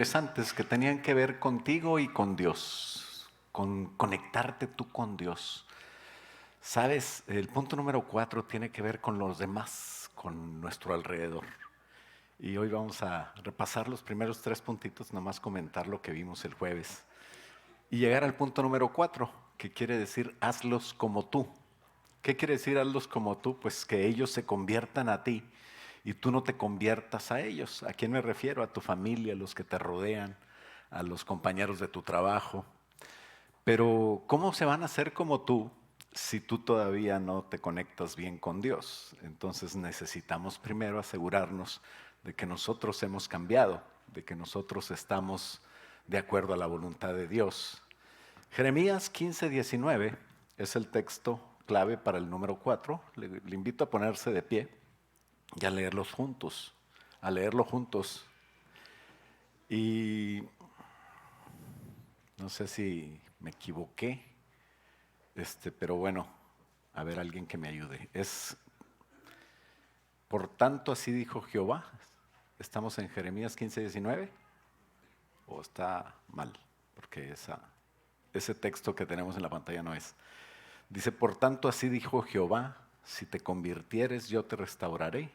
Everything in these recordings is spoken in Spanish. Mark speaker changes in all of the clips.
Speaker 1: interesantes que tenían que ver contigo y con Dios, con conectarte tú con Dios. Sabes, el punto número 4 tiene que ver con los demás, con nuestro alrededor. Y hoy vamos a repasar los primeros 3 puntitos, nomás comentar lo que vimos el jueves. Y llegar al punto número 4, que quiere decir hazlos como tú. ¿Qué quiere decir hazlos como tú? Pues que ellos se conviertan a ti y tú no te conviertas a ellos. ¿A quién me refiero? A tu familia, a los que te rodean, a los compañeros de tu trabajo. Pero ¿cómo se van a hacer como tú si tú todavía no te conectas bien con Dios? Entonces necesitamos primero asegurarnos de que nosotros hemos cambiado, de que nosotros estamos de acuerdo a la voluntad de Dios. Jeremías 15:19 es el texto clave para el número 4. Le invito a ponerse de pie y a leerlos juntos, a leerlo juntos. Y no sé si me equivoqué, pero bueno, a ver, alguien que me ayude. Por tanto, así dijo Jehová. ¿Estamos en Jeremías 15:19? ¿O está mal? Porque ese texto que tenemos en la pantalla no es. Dice, por tanto, así dijo Jehová, si te convirtieres, yo te restauraré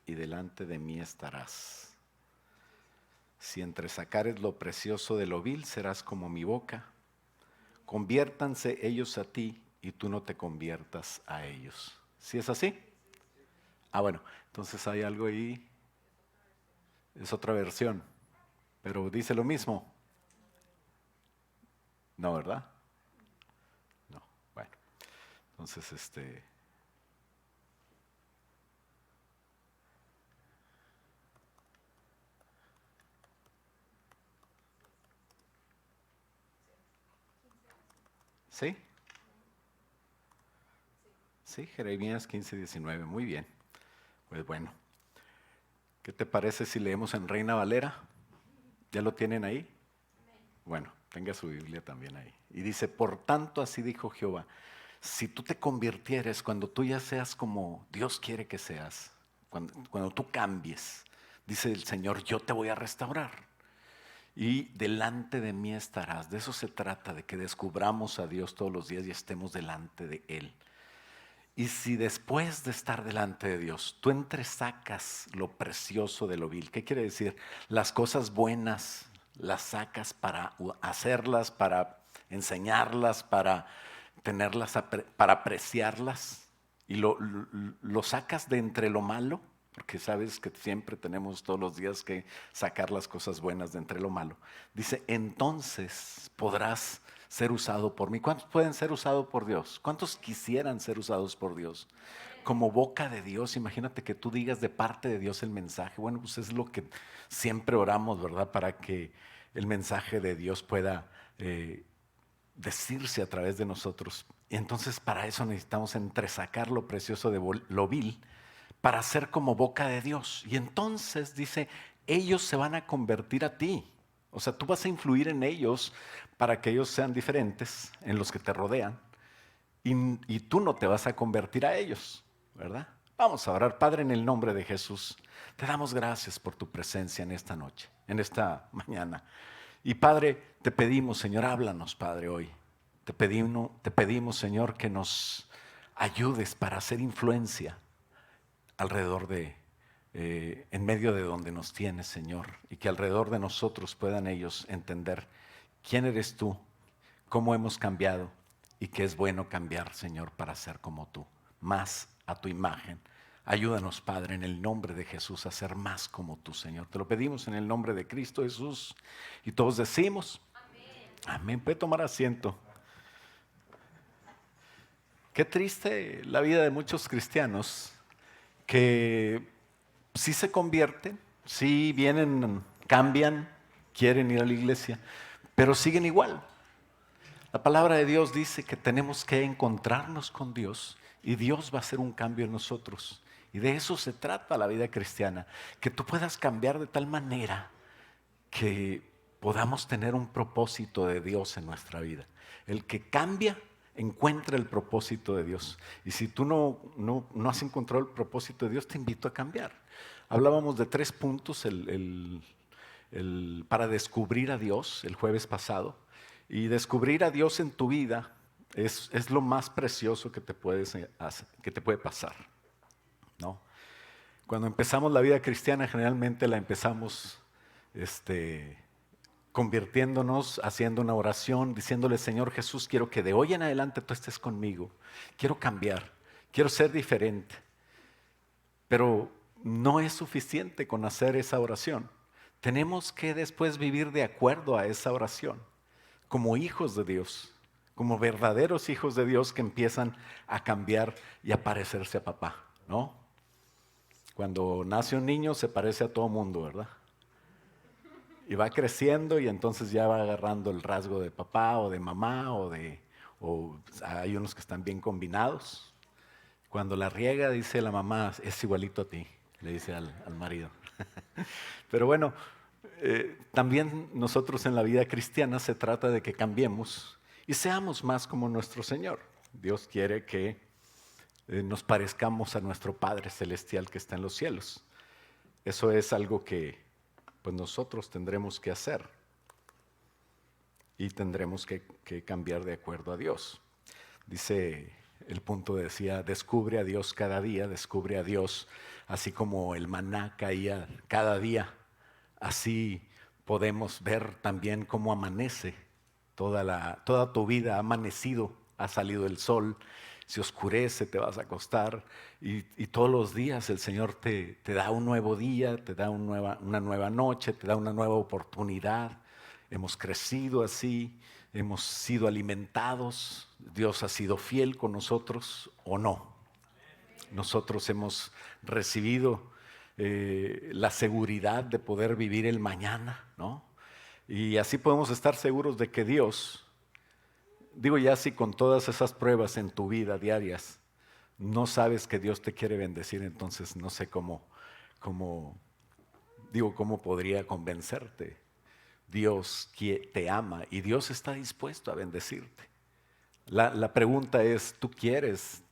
Speaker 1: y delante de mí estarás. Si entresacares lo precioso de lo vil, serás como mi boca. Conviértanse ellos a ti y tú no te conviertas a ellos. ¿Sí es así? Bueno, entonces hay algo ahí, es otra versión, pero dice lo mismo. No, ¿verdad? No, bueno, entonces ¿sí? Sí, Jeremías 15:19, muy bien. Pues bueno, ¿qué te parece si leemos en Reina Valera? ¿Ya lo tienen ahí? Bueno, tenga su Biblia también ahí. Y dice, por tanto así dijo Jehová, si tú te convirtieres, cuando tú ya seas como Dios quiere que seas, cuando tú cambies, dice el Señor, yo te voy a restaurar. Y delante de mí estarás. De eso se trata, de que descubramos a Dios todos los días y estemos delante de Él. Y si después de estar delante de Dios, tú entresacas lo precioso de lo vil, ¿qué quiere decir? Las cosas buenas las sacas para hacerlas, para enseñarlas, para tenerlas, para apreciarlas, y lo sacas de entre lo malo, porque sabes que siempre tenemos todos los días que sacar las cosas buenas de entre lo malo. Dice, entonces podrás ser usado por mí. ¿Cuántos pueden ser usados por Dios? ¿Cuántos quisieran ser usados por Dios? Como boca de Dios, imagínate que tú digas de parte de Dios el mensaje. Bueno, pues es lo que siempre oramos, ¿verdad? Para que el mensaje de Dios pueda decirse a través de nosotros. Y entonces para eso necesitamos entresacar lo precioso de lo vil para ser como boca de Dios. Y entonces dice, ellos se van a convertir a ti. O sea, tú vas a influir en ellos para que ellos sean diferentes en los que te rodean y tú no te vas a convertir a ellos, ¿verdad? Vamos a orar. Padre, en el nombre de Jesús, te damos gracias por tu presencia en esta noche, en esta mañana. Y Padre, te pedimos, Señor, háblanos, Padre, hoy. Te pedimos, Señor, que nos ayudes para hacer influencia alrededor en medio de donde nos tienes, Señor, y que alrededor de nosotros puedan ellos entender quién eres tú, cómo hemos cambiado y que es bueno cambiar, Señor, para ser como tú, más a tu imagen. Ayúdanos, Padre, en el nombre de Jesús a ser más como tú, Señor. Te lo pedimos en el nombre de Cristo Jesús. Y todos decimos, amén. Puede tomar asiento. Qué triste la vida de muchos cristianos que sí se convierten, sí vienen, cambian, quieren ir a la iglesia, pero siguen igual. La palabra de Dios dice que tenemos que encontrarnos con Dios y Dios va a hacer un cambio en nosotros. Y de eso se trata la vida cristiana, que tú puedas cambiar de tal manera que podamos tener un propósito de Dios en nuestra vida. El que cambia encuentra el propósito de Dios. Y si tú no has encontrado el propósito de Dios, te invito a cambiar. Hablábamos de 3 puntos para descubrir a Dios el jueves pasado. Y descubrir a Dios en tu vida es lo más precioso que te puede pasar, ¿no? Cuando empezamos la vida cristiana, generalmente la empezamos convirtiéndonos, haciendo una oración, diciéndole: Señor Jesús, quiero que de hoy en adelante tú estés conmigo. Quiero cambiar, quiero ser diferente. Pero no es suficiente con hacer esa oración. Tenemos que después vivir de acuerdo a esa oración, como hijos de Dios, como verdaderos hijos de Dios que empiezan a cambiar y a parecerse a papá, ¿no? Cuando nace un niño se parece a todo mundo, ¿verdad? Y va creciendo y entonces ya va agarrando el rasgo de papá o de mamá o hay unos que están bien combinados. Cuando la riega, dice la mamá: es igualito a ti, le dice al marido. Pero bueno, también nosotros en la vida cristiana se trata de que cambiemos y seamos más como nuestro Señor. Dios quiere que nos parezcamos a nuestro Padre Celestial que está en los cielos. Eso es algo que pues nosotros tendremos que hacer y tendremos que cambiar de acuerdo a Dios. Dice, el punto decía: descubre a Dios cada día, descubre a Dios, así como el maná caía cada día, así podemos ver también cómo amanece. Toda tu vida ha amanecido, ha salido el sol, se oscurece, te vas a acostar y todos los días el Señor te da un nuevo día, te da una nueva noche, te da una nueva oportunidad. Hemos crecido así, hemos sido alimentados, Dios ha sido fiel con nosotros o no. Nosotros hemos recibido la seguridad de poder vivir el mañana, ¿no? Y así podemos estar seguros de que Dios, digo, ya si con todas esas pruebas en tu vida diarias no sabes que Dios te quiere bendecir, entonces no sé cómo podría convencerte. Dios te ama y Dios está dispuesto a bendecirte. La pregunta es: ¿tú quieres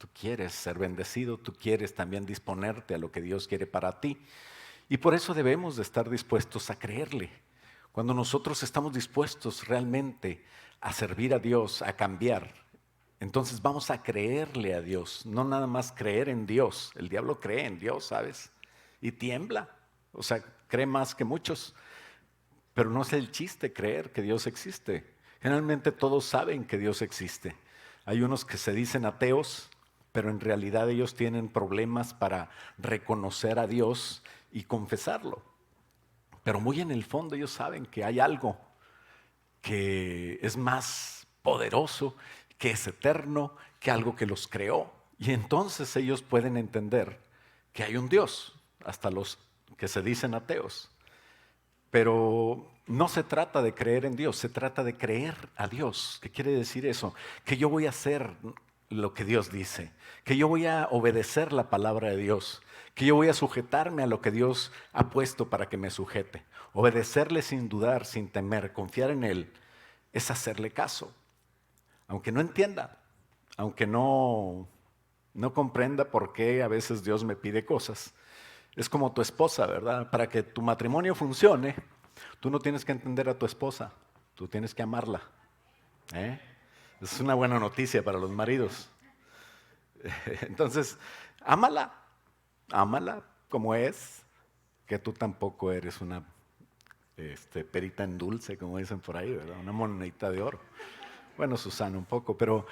Speaker 1: ser bendecido? ¿Tú quieres también disponerte a lo que Dios quiere para ti? Y por eso debemos de estar dispuestos a creerle. Cuando nosotros estamos dispuestos realmente a servir a Dios, a cambiar, entonces vamos a creerle a Dios, no nada más creer en Dios. El diablo cree en Dios, ¿sabes? Y tiembla, o sea, cree más que muchos. Pero no es el chiste creer que Dios existe. Generalmente todos saben que Dios existe. Hay unos que se dicen ateos, pero en realidad ellos tienen problemas para reconocer a Dios y confesarlo. Pero muy en el fondo ellos saben que hay algo que es más poderoso, que es eterno, que algo que los creó. Y entonces ellos pueden entender que hay un Dios, hasta los que se dicen ateos. Pero no se trata de creer en Dios, se trata de creer a Dios. ¿Qué quiere decir eso? Que yo voy a hacer lo que Dios dice, que yo voy a obedecer la palabra de Dios, que yo voy a sujetarme a lo que Dios ha puesto para que me sujete. Obedecerle sin dudar, sin temer, confiar en Él, es hacerle caso. Aunque no entienda, aunque no comprenda por qué a veces Dios me pide cosas. Es como tu esposa, ¿verdad? Para que tu matrimonio funcione, tú no tienes que entender a tu esposa, tú tienes que amarla. Es una buena noticia para los maridos. Entonces, ámala como es, que tú tampoco eres una perita en dulce, como dicen por ahí, ¿verdad? Una monedita de oro. Bueno, Susana un poco, pero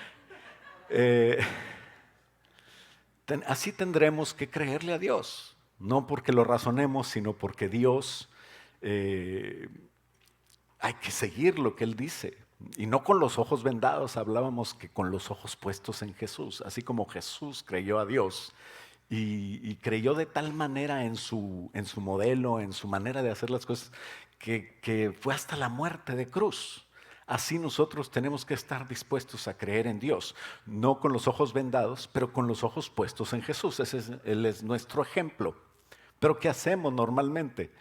Speaker 1: así tendremos que creerle a Dios. No porque lo razonemos, sino porque Dios, hay que seguir lo que Él dice. Y no con los ojos vendados, hablábamos que con los ojos puestos en Jesús. Así como Jesús creyó a Dios y creyó de tal manera en su modelo, en su manera de hacer las cosas, que fue hasta la muerte de cruz. Así nosotros tenemos que estar dispuestos a creer en Dios, no con los ojos vendados, pero con los ojos puestos en Jesús. Él es nuestro ejemplo. Pero ¿qué hacemos normalmente?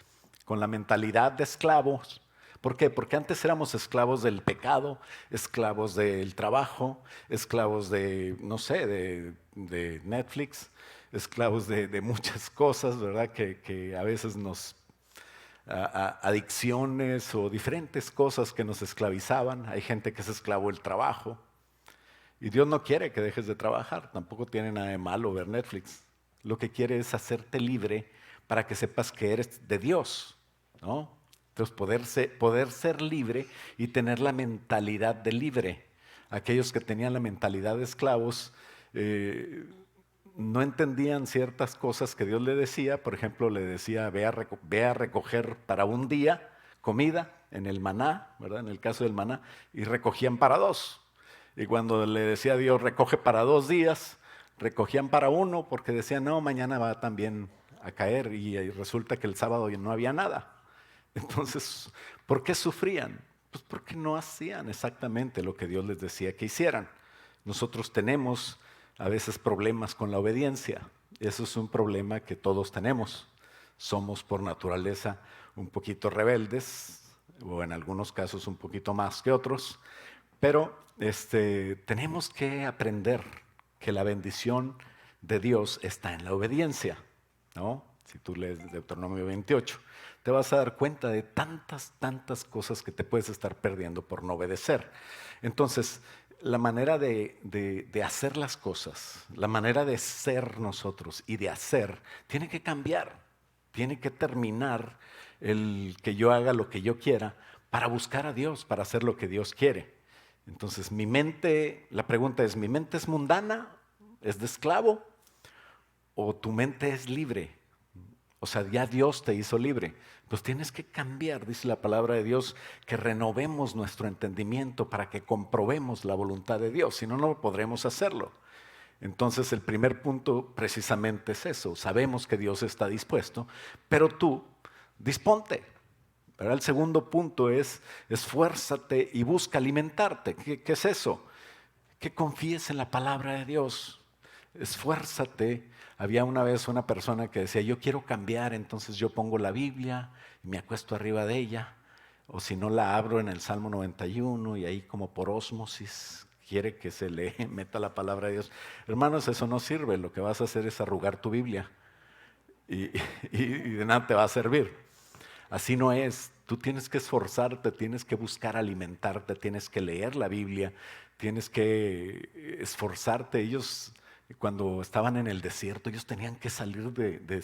Speaker 1: Con la mentalidad de esclavos. ¿Por qué? Porque antes éramos esclavos del pecado, esclavos del trabajo, esclavos de, no sé, de Netflix, esclavos de muchas cosas, ¿verdad? Que a veces nos adicciones o diferentes cosas que nos esclavizaban. Hay gente que es esclavo del trabajo. Y Dios no quiere que dejes de trabajar, tampoco tiene nada de malo ver Netflix. Lo que quiere es hacerte libre para que sepas que eres de Dios, ¿no? Entonces poder ser libre y tener la mentalidad de libre. Aquellos que tenían la mentalidad de esclavos no entendían ciertas cosas que Dios le decía. Por ejemplo, le decía, ve a recoger para un día comida en el maná, ¿verdad? En el caso del maná, y recogían para dos. Y cuando le decía a Dios, recoge para 2 días, recogían para uno porque decían, no, mañana va también a caer y resulta que el sábado ya no había nada. Entonces, ¿por qué sufrían? Pues porque no hacían exactamente lo que Dios les decía que hicieran. Nosotros tenemos a veces problemas con la obediencia. Eso es un problema que todos tenemos. Somos por naturaleza un poquito rebeldes, o en algunos casos un poquito más que otros, pero tenemos que aprender que la bendición de Dios está en la obediencia, ¿no? Si tú lees Deuteronomio 28, te vas a dar cuenta de tantas cosas que te puedes estar perdiendo por no obedecer. Entonces, la manera de hacer las cosas, la manera de ser nosotros y de hacer, tiene que cambiar, tiene que terminar el que yo haga lo que yo quiera para buscar a Dios, para hacer lo que Dios quiere. Entonces, mi mente, la pregunta es, ¿mi mente es mundana? ¿Es de esclavo? ¿O tu mente es libre? O sea, ya Dios te hizo libre. Pues tienes que cambiar, dice la palabra de Dios, que renovemos nuestro entendimiento para que comprobemos la voluntad de Dios, si no, no podremos hacerlo. Entonces, el primer punto precisamente es eso. Sabemos que Dios está dispuesto, pero tú disponte. ¿Verdad? El segundo punto es esfuérzate y busca alimentarte. ¿Qué es eso? Que confíes en la palabra de Dios. Esfuérzate. Había una vez una persona que decía, yo quiero cambiar, entonces yo pongo la Biblia y me acuesto arriba de ella. O si no, la abro en el Salmo 91 y ahí como por ósmosis quiere que se le meta la palabra de Dios. Hermanos, eso no sirve. Lo que vas a hacer es arrugar tu Biblia y de nada te va a servir. Así no es. Tú tienes que esforzarte, tienes que buscar alimentarte, tienes que leer la Biblia, tienes que esforzarte. Ellos, cuando estaban en el desierto, ellos tenían que salir de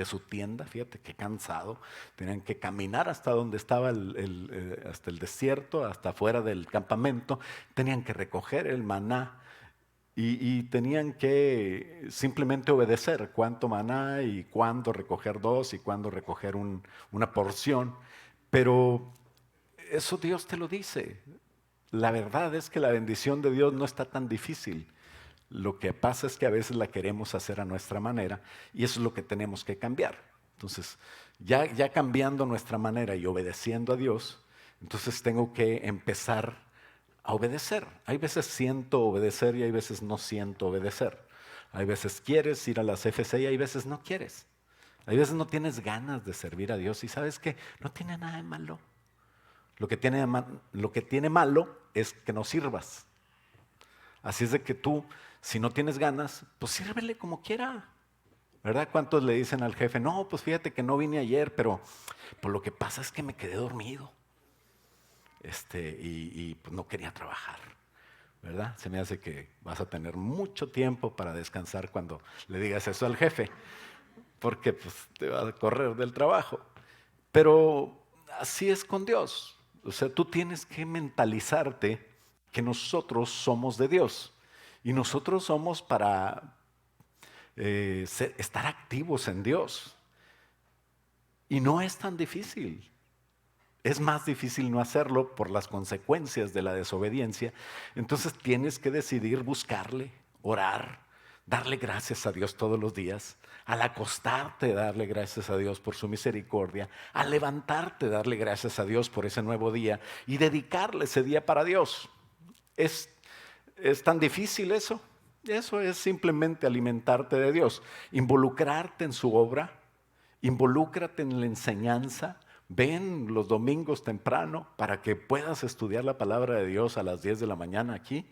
Speaker 1: su tienda, fíjate qué cansado, tenían que caminar hasta donde estaba hasta el desierto, hasta afuera del campamento, tenían que recoger el maná. Y tenían que simplemente obedecer cuánto maná y cuándo recoger dos y cuándo recoger una porción. Pero eso Dios te lo dice. La verdad es que la bendición de Dios no está tan difícil. Lo que pasa es que a veces la queremos hacer a nuestra manera y eso es lo que tenemos que cambiar. Entonces, ya cambiando nuestra manera y obedeciendo a Dios, entonces tengo que empezar a obedecer. Hay veces siento obedecer y hay veces no siento obedecer. Hay veces quieres ir a las FC y hay veces no quieres. Hay veces no tienes ganas de servir a Dios y sabes que no tiene nada de malo. Lo que tiene malo es que no sirvas. Así es de que tú, si no tienes ganas, pues sírvele como quiera. ¿Verdad? ¿Cuántos le dicen al jefe, no, pues fíjate que no vine ayer, pero pues lo que pasa es que me quedé dormido. Y pues no quería trabajar, ¿verdad? Se me hace que vas a tener mucho tiempo para descansar cuando le digas eso al jefe, porque pues te vas a correr del trabajo. Pero así es con Dios. O sea, tú tienes que mentalizarte que nosotros somos de Dios y nosotros somos para estar activos en Dios. Y no es tan difícil. Es más difícil no hacerlo por las consecuencias de la desobediencia. Entonces tienes que decidir buscarle, orar, darle gracias a Dios todos los días, al acostarte darle gracias a Dios por su misericordia, al levantarte darle gracias a Dios por ese nuevo día y dedicarle ese día para Dios. ¿Es tan difícil eso? Eso es simplemente alimentarte de Dios, involucrarte en su obra, involúcrate en la enseñanza. Ven los domingos temprano para que puedas estudiar la palabra de Dios a las 10 de la mañana aquí.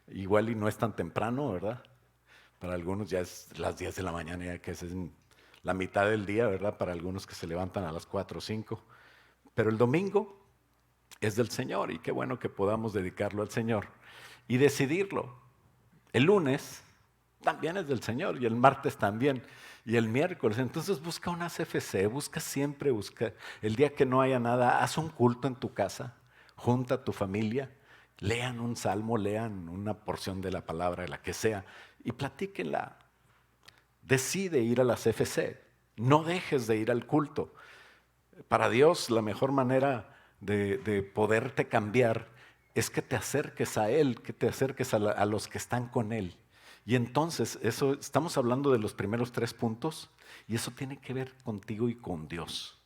Speaker 1: Igual y no es tan temprano, ¿verdad? Para algunos ya es las 10 de la mañana, ya que es la mitad del día, ¿verdad? Para algunos que se levantan a las 4 o 5. Pero el domingo es del Señor y qué bueno que podamos dedicarlo al Señor y decidirlo. El lunes también es del Señor y el martes también y el miércoles. Entonces busca una CFC, busca el día que no haya nada, haz un culto en tu casa, junta a tu familia, lean un salmo, lean una porción de la palabra, la que sea, y platíquenla. Decide ir a la CFC, no dejes de ir al culto. Para Dios la mejor manera de poderte cambiar es que te acerques a Él, que te acerques a los que están con Él. Y entonces, eso, estamos hablando de los primeros 3 puntos y eso tiene que ver contigo y con Dios,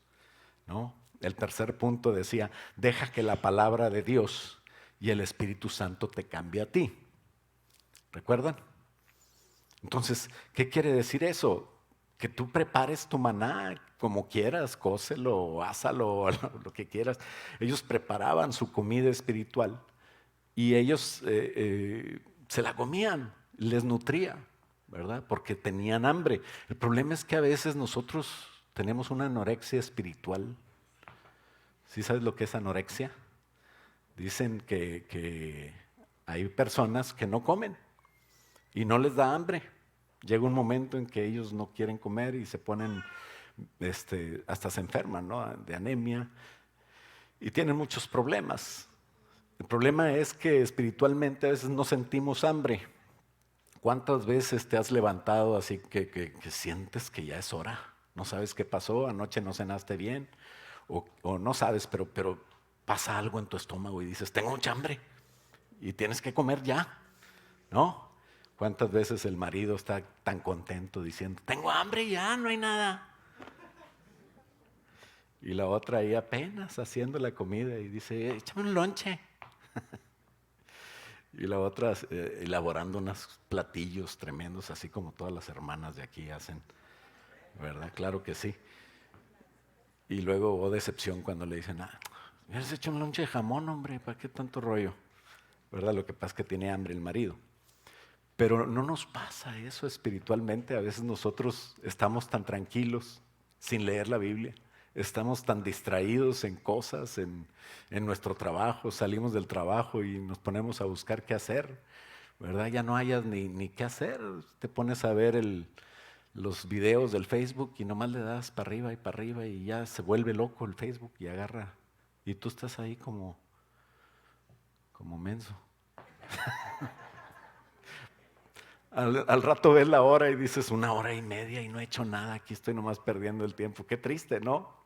Speaker 1: ¿no? El tercer punto decía, deja que la palabra de Dios y el Espíritu Santo te cambie a ti. ¿Recuerdan? Entonces, ¿qué quiere decir eso? Que tú prepares tu maná como quieras, cócelo, ásalo, lo que quieras. Ellos preparaban su comida espiritual y ellos se la comían, les nutría, ¿verdad? Porque tenían hambre. El problema es que a veces nosotros tenemos una anorexia espiritual. ¿Sí sabes lo que es anorexia? Dicen que hay personas que no comen y no les da hambre. Llega un momento en que ellos no quieren comer y se ponen, hasta se enferman, ¿no? De anemia y tienen muchos problemas. El problema es que espiritualmente a veces no sentimos hambre. ¿Cuántas veces te has levantado así que sientes que ya es hora? No sabes qué pasó, anoche no cenaste bien, o no sabes, pero pasa algo en tu estómago y dices, tengo mucha hambre y tienes que comer ya, ¿no? ¿Cuántas veces el marido está tan contento diciendo, tengo hambre ya, no hay nada? Y la otra ahí apenas haciendo la comida y dice, échame un lonche. Y la otra elaborando unos platillos tremendos, así como todas las hermanas de aquí hacen, ¿verdad? Claro que sí. Y luego hubo decepción cuando le dicen, me has hecho un lonche de jamón, hombre, ¿para qué tanto rollo? ¿Verdad? Lo que pasa es que tiene hambre el marido. Pero no nos pasa eso espiritualmente. A veces nosotros estamos tan tranquilos sin leer la Biblia. Estamos tan distraídos en cosas, en nuestro trabajo. Salimos del trabajo y nos ponemos a buscar qué hacer, ¿verdad? Ya no hayas ni qué hacer. Te pones a ver los videos del Facebook y nomás le das para arriba y ya se vuelve loco el Facebook y agarra. Y tú estás ahí como menso. Al rato ves la hora y dices 1 hora y media y no he hecho nada, aquí estoy nomás perdiendo el tiempo. Qué triste, ¿no?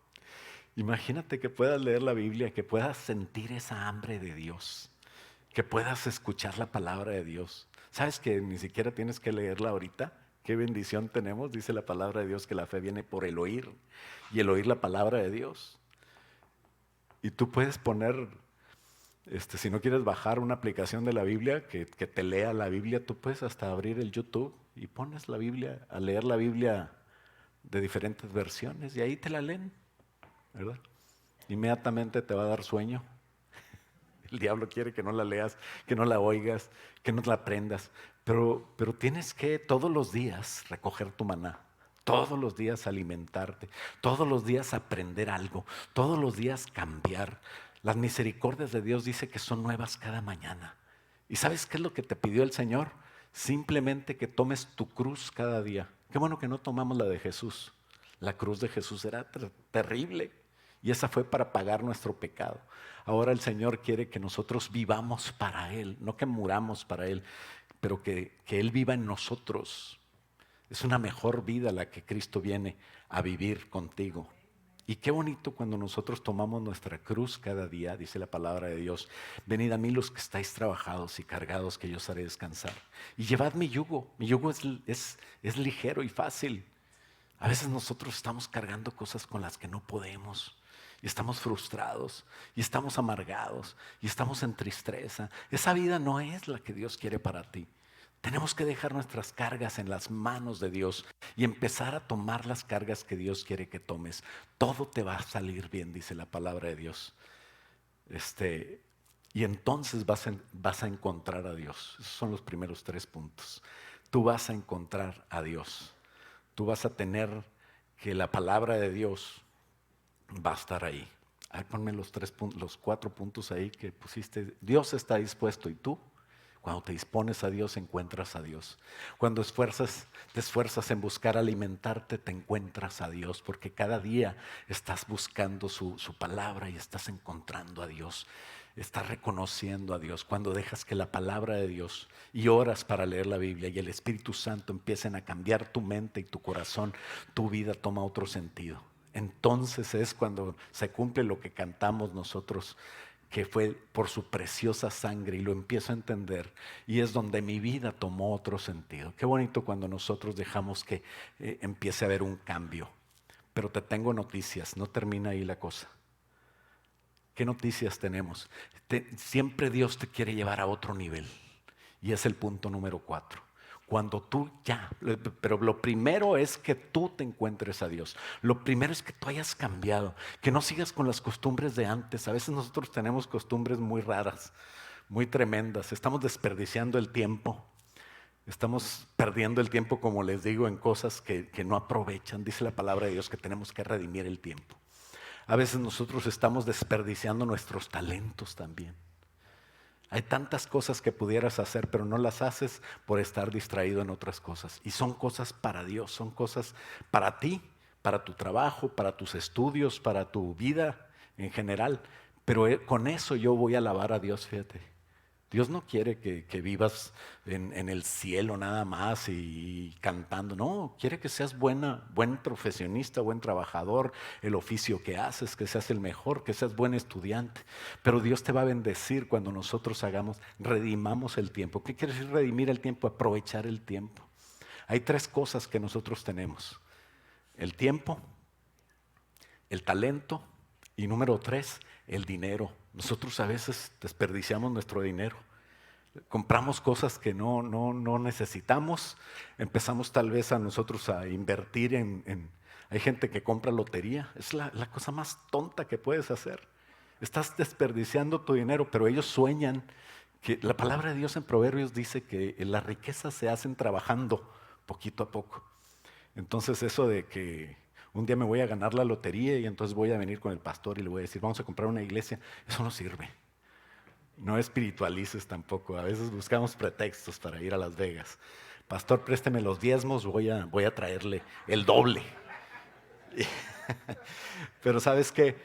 Speaker 1: Imagínate que puedas leer la Biblia, que puedas sentir esa hambre de Dios, que puedas escuchar la palabra de Dios. ¿Sabes que ni siquiera tienes que leerla ahorita? Qué bendición tenemos, dice la palabra de Dios, que la fe viene por el oír y el oír la palabra de Dios. Y tú puedes poner, si no quieres bajar una aplicación de la Biblia que te lea la Biblia, tú puedes hasta abrir el YouTube y pones la Biblia, a leer la Biblia de diferentes versiones y ahí te la leen, ¿verdad? Inmediatamente te va a dar sueño. El diablo quiere que no la leas, que no la oigas, que no la aprendas, pero tienes que todos los días recoger tu maná. Todos los días alimentarte, todos los días aprender algo, todos los días cambiar. Las misericordias de Dios dice que son nuevas cada mañana. ¿Y sabes qué es lo que te pidió el Señor? Simplemente que tomes tu cruz cada día. Qué bueno que no tomamos la de Jesús. La cruz de Jesús era terrible y esa fue para pagar nuestro pecado. Ahora el Señor quiere que nosotros vivamos para Él, no que muramos para Él, pero que Él viva en nosotros. Es una mejor vida la que Cristo viene a vivir contigo. Y qué bonito cuando nosotros tomamos nuestra cruz cada día, dice la palabra de Dios. Venid a mí los que estáis trabajados y cargados, que yo os haré descansar. Y llevad mi yugo. Mi yugo es ligero y fácil. A veces nosotros estamos cargando cosas con las que no podemos. Y estamos frustrados, y estamos amargados, y estamos en tristeza. Esa vida no es la que Dios quiere para ti. Tenemos que dejar nuestras cargas en las manos de Dios y empezar a tomar las cargas que Dios quiere que tomes. Todo te va a salir bien, dice la palabra de Dios. Y entonces vas a encontrar a Dios. Esos son los primeros 3 puntos. Tú vas a encontrar a Dios. Tú vas a tener que la palabra de Dios va a estar ahí. Ahí ponme los 4 puntos ahí que pusiste. Dios está dispuesto y tú, cuando te dispones a Dios, encuentras a Dios. Cuando te esfuerzas en buscar alimentarte, te encuentras a Dios, porque cada día estás buscando su palabra y estás encontrando a Dios. Estás reconociendo a Dios. Cuando dejas que la palabra de Dios y oras para leer la Biblia y el Espíritu Santo empiecen a cambiar tu mente y tu corazón, tu vida toma otro sentido. Entonces es cuando se cumple lo que cantamos nosotros, que fue por su preciosa sangre, y lo empiezo a entender, y es donde mi vida tomó otro sentido. Qué bonito cuando nosotros dejamos que empiece a haber un cambio. Pero te tengo noticias, no termina ahí la cosa. ¿Qué noticias tenemos? Siempre Dios te quiere llevar a otro nivel, y es el punto número 4. Cuando tú pero lo primero es que tú te encuentres a Dios. Lo primero es que tú hayas cambiado, que no sigas con las costumbres de antes. A veces nosotros tenemos costumbres muy raras, muy tremendas. Estamos desperdiciando el tiempo. Estamos perdiendo el tiempo, como les digo, en cosas que no aprovechan. Dice la palabra de Dios que tenemos que redimir el tiempo. A veces nosotros estamos desperdiciando nuestros talentos también. Hay tantas cosas que pudieras hacer, pero no las haces por estar distraído en otras cosas. Y son cosas para Dios, son cosas para ti, para tu trabajo, para tus estudios, para tu vida en general. Pero con eso yo voy a alabar a Dios, fíjate. Dios no quiere que vivas en el cielo nada más y cantando. No, quiere que seas buen profesionista, buen trabajador, el oficio que haces, que seas el mejor, que seas buen estudiante. Pero Dios te va a bendecir cuando nosotros redimamos el tiempo. ¿Qué quiere decir redimir el tiempo? Aprovechar el tiempo. Hay 3 cosas que nosotros tenemos: el tiempo, el talento y número 3, el dinero. Nosotros a veces desperdiciamos nuestro dinero. Compramos cosas que no necesitamos. Empezamos tal vez a nosotros a invertir hay gente que compra lotería. Es la cosa más tonta que puedes hacer. Estás desperdiciando tu dinero, pero ellos sueñan que la palabra de Dios en Proverbios dice que las riquezas se hacen trabajando poquito a poco. Entonces eso de que un día me voy a ganar la lotería y entonces voy a venir con el pastor y le voy a decir, vamos a comprar una iglesia, eso no sirve. No espiritualices tampoco. A veces buscamos pretextos para ir a Las Vegas. Pastor, présteme los diezmos, voy a traerle el doble. Pero ¿sabes qué?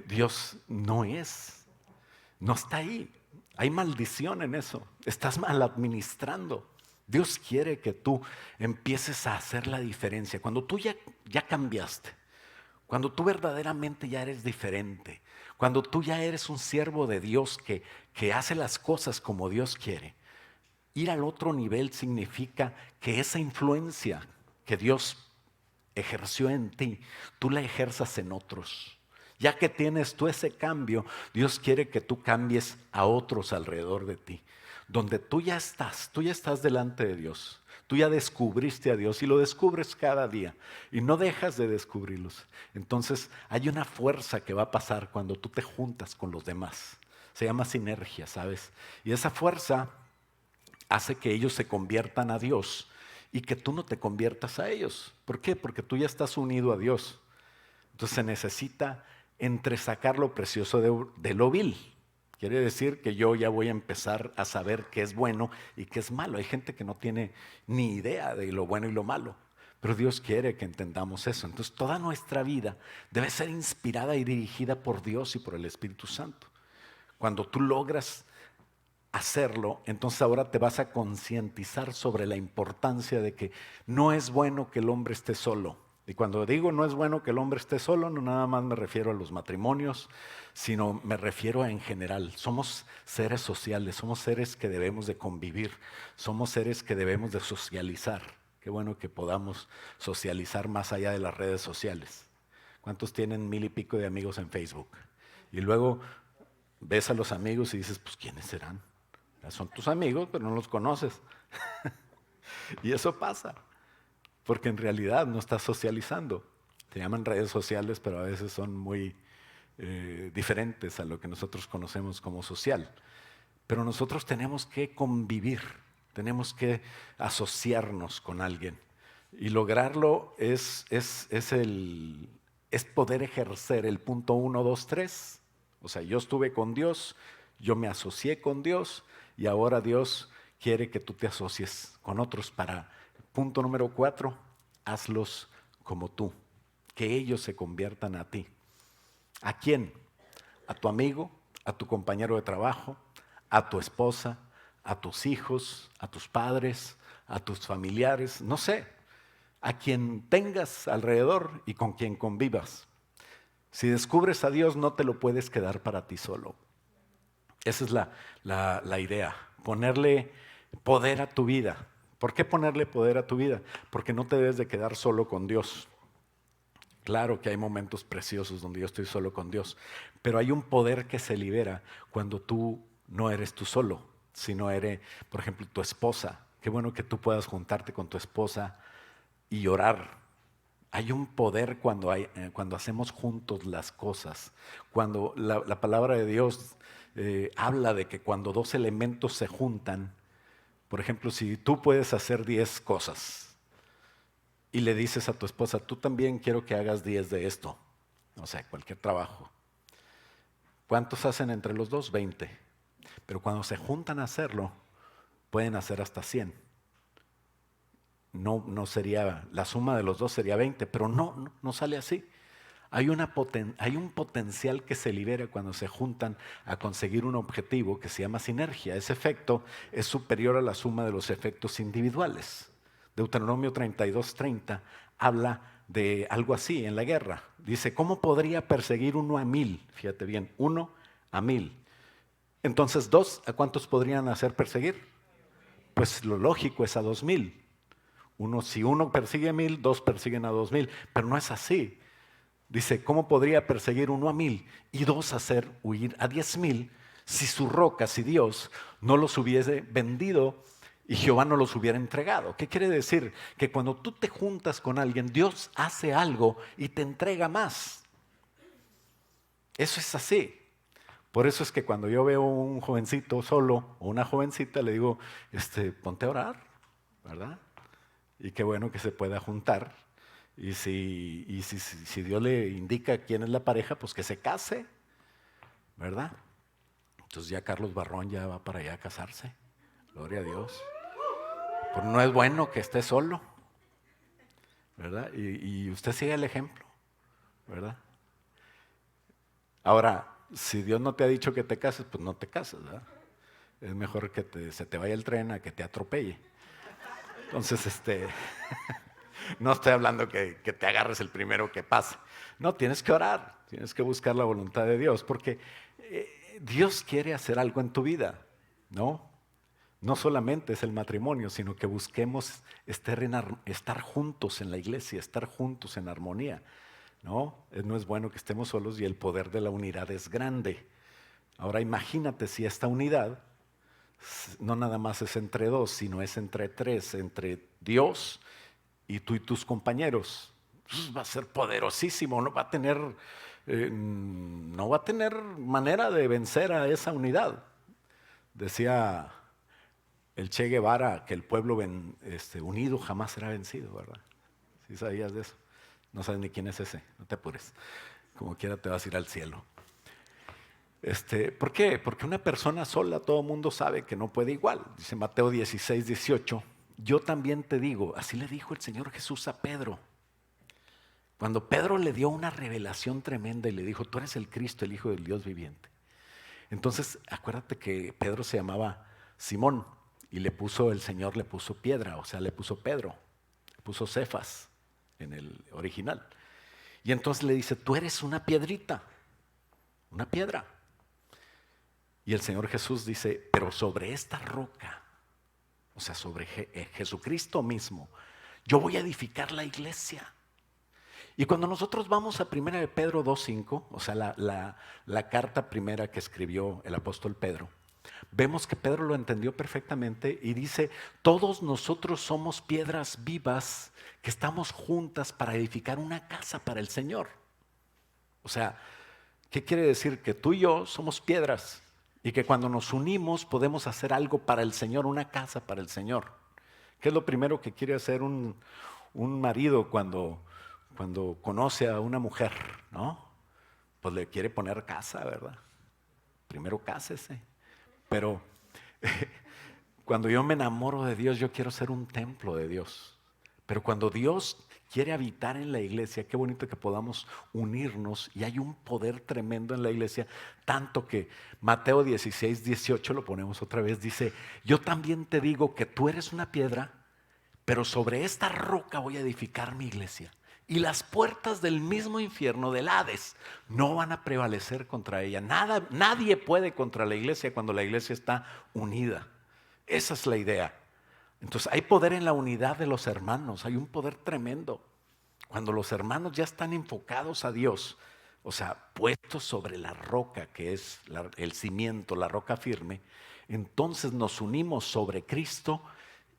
Speaker 1: Dios no está ahí. Hay maldición en eso. Estás mal administrando. Dios quiere que tú empieces a hacer la diferencia. Cuando tú ya cambiaste, cuando tú verdaderamente ya eres diferente, cuando tú ya eres un siervo de Dios que hace las cosas como Dios quiere, ir al otro nivel significa que esa influencia que Dios ejerció en ti, tú la ejerzas en otros. Ya que tienes tú ese cambio, Dios quiere que tú cambies a otros alrededor de ti. Donde tú ya estás delante de Dios. Tú ya descubriste a Dios y lo descubres cada día y no dejas de descubrirlos. Entonces hay una fuerza que va a pasar cuando tú te juntas con los demás. Se llama sinergia, ¿sabes? Y esa fuerza hace que ellos se conviertan a Dios y que tú no te conviertas a ellos. ¿Por qué? Porque tú ya estás unido a Dios. Entonces se necesita entresacar lo precioso de lo vil. Quiere decir que yo ya voy a empezar a saber qué es bueno y qué es malo. Hay gente que no tiene ni idea de lo bueno y lo malo, pero Dios quiere que entendamos eso. Entonces toda nuestra vida debe ser inspirada y dirigida por Dios y por el Espíritu Santo. Cuando tú logras hacerlo, entonces ahora te vas a concientizar sobre la importancia de que no es bueno que el hombre esté solo. Y cuando digo no es bueno que el hombre esté solo, no nada más me refiero a los matrimonios, sino me refiero a en general. Somos seres sociales, somos seres que debemos de convivir, somos seres que debemos de socializar. Qué bueno que podamos socializar más allá de las redes sociales. ¿Cuántos tienen 1000 y pico de amigos en Facebook? Y luego ves a los amigos y dices, pues ¿quiénes serán? Son tus amigos, pero no los conoces. Y eso pasa. Porque en realidad no estás socializando. Se llaman redes sociales, pero a veces son muy diferentes a lo que nosotros conocemos como social. Pero nosotros tenemos que convivir, tenemos que asociarnos con alguien. Y lograrlo es poder ejercer el punto 1, 2, 3. O sea, yo estuve con Dios, yo me asocié con Dios y ahora Dios quiere que tú te asocies con otros para, punto número 4, hazlos como tú, que ellos se conviertan a ti. ¿A quién? A tu amigo, a tu compañero de trabajo, a tu esposa, a tus hijos, a tus padres, a tus familiares, no sé, a quien tengas alrededor y con quien convivas. Si descubres a Dios, no te lo puedes quedar para ti solo. Esa es la idea, ponerle poder a tu vida. ¿Por qué ponerle poder a tu vida? Porque no te debes de quedar solo con Dios. Claro que hay momentos preciosos donde yo estoy solo con Dios, pero hay un poder que se libera cuando tú no eres tú solo, sino eres, por ejemplo, tu esposa. Qué bueno que tú puedas juntarte con tu esposa y orar. Hay un poder cuando hacemos juntos las cosas. Cuando la palabra de Dios habla de que cuando dos elementos se juntan, por ejemplo, si tú puedes hacer 10 cosas y le dices a tu esposa, tú también quiero que hagas 10 de esto, o sea, cualquier trabajo. ¿Cuántos hacen entre los dos? 20. Pero cuando se juntan a hacerlo, pueden hacer hasta 100. No sería, la suma de los dos sería 20, pero no sale así. Hay un potencial que se libera cuando se juntan a conseguir un objetivo que se llama sinergia. Ese efecto es superior a la suma de los efectos individuales. Deuteronomio 32:30 habla de algo así en la guerra. Dice, ¿cómo podría perseguir 1 a 1000? Fíjate bien, 1 a 1000. Entonces, 2, ¿a cuántos podrían hacer perseguir? Pues lo lógico es a 2000. Si uno persigue a 1000, 2 persiguen a 2000, pero no es así. Dice, ¿cómo podría perseguir 1 a 1000 y 2 hacer huir a 10,000 si Dios no los hubiese vendido y Jehová no los hubiera entregado? ¿Qué quiere decir? Que cuando tú te juntas con alguien, Dios hace algo y te entrega más. Eso es así. Por eso es que cuando yo veo un jovencito solo o una jovencita, le digo, ponte a orar, ¿verdad? Y qué bueno que se pueda juntar. Y si Dios le indica quién es la pareja, pues que se case, ¿verdad? Entonces ya Carlos Barrón ya va para allá a casarse. Gloria a Dios. Pero no es bueno que esté solo, ¿verdad? Y usted sigue el ejemplo, ¿verdad? Ahora, si Dios no te ha dicho que te cases, pues no te cases, ¿verdad? Es mejor que se te vaya el tren a que te atropelle. Entonces, no estoy hablando que te agarres el primero que pase. No, tienes que orar, tienes que buscar la voluntad de Dios, porque Dios quiere hacer algo en tu vida, ¿no? No solamente es el matrimonio, sino que busquemos estar juntos en la iglesia, estar juntos en armonía, ¿no? No es bueno que estemos solos y el poder de la unidad es grande. Ahora imagínate si esta unidad no nada más es entre dos, sino es entre tres, entre Dios y tú y tus compañeros. Va a ser poderosísimo, no va a tener manera de vencer a esa unidad. Decía el Che Guevara que el pueblo unido jamás será vencido, ¿verdad? ¿Sí sabías de eso? No sabes ni quién es ese, no te apures. Como quiera te vas a ir al cielo. ¿Por qué? Porque una persona sola, todo el mundo sabe que no puede igual. Dice Mateo 16:18. Yo también te digo, así le dijo el Señor Jesús a Pedro. Cuando Pedro le dio una revelación tremenda y le dijo, tú eres el Cristo, el Hijo del Dios viviente. Entonces, acuérdate que Pedro se llamaba Simón y el Señor le puso piedra, o sea, le puso Pedro, le puso Cefas en el original. Y entonces le dice, tú eres una piedrita, una piedra. Y el Señor Jesús dice, pero sobre esta roca, o sea, sobre Jesucristo mismo, yo voy a edificar la iglesia. Y cuando nosotros vamos a 1 de Pedro 2:5, o sea, la carta primera que escribió el apóstol Pedro, vemos que Pedro lo entendió perfectamente y dice, todos nosotros somos piedras vivas que estamos juntas para edificar una casa para el Señor. O sea, ¿qué quiere decir? Que tú y yo somos piedras y que cuando nos unimos podemos hacer algo para el Señor, una casa para el Señor. ¿Qué es lo primero que quiere hacer un un marido cuando conoce a una mujer, ¿no? Pues le quiere poner casa, ¿verdad? Primero cásese. Pero cuando yo me enamoro de Dios, yo quiero ser un templo de Dios. Pero cuando Dios quiere habitar en la iglesia, qué bonito que podamos unirnos, y hay un poder tremendo en la iglesia, tanto que Mateo 16, 18, lo ponemos otra vez, dice: yo también te digo que tú eres una piedra, pero sobre esta roca voy a edificar mi iglesia. Y las puertas del mismo infierno, del Hades, no van a prevalecer contra ella. Nadie puede contra la iglesia cuando la iglesia está unida. Esa es la idea. Entonces hay poder en la unidad de los hermanos, hay un poder tremendo. Cuando los hermanos ya están enfocados a Dios, o sea, puestos sobre la roca que es el cimiento, la roca firme, entonces nos unimos sobre Cristo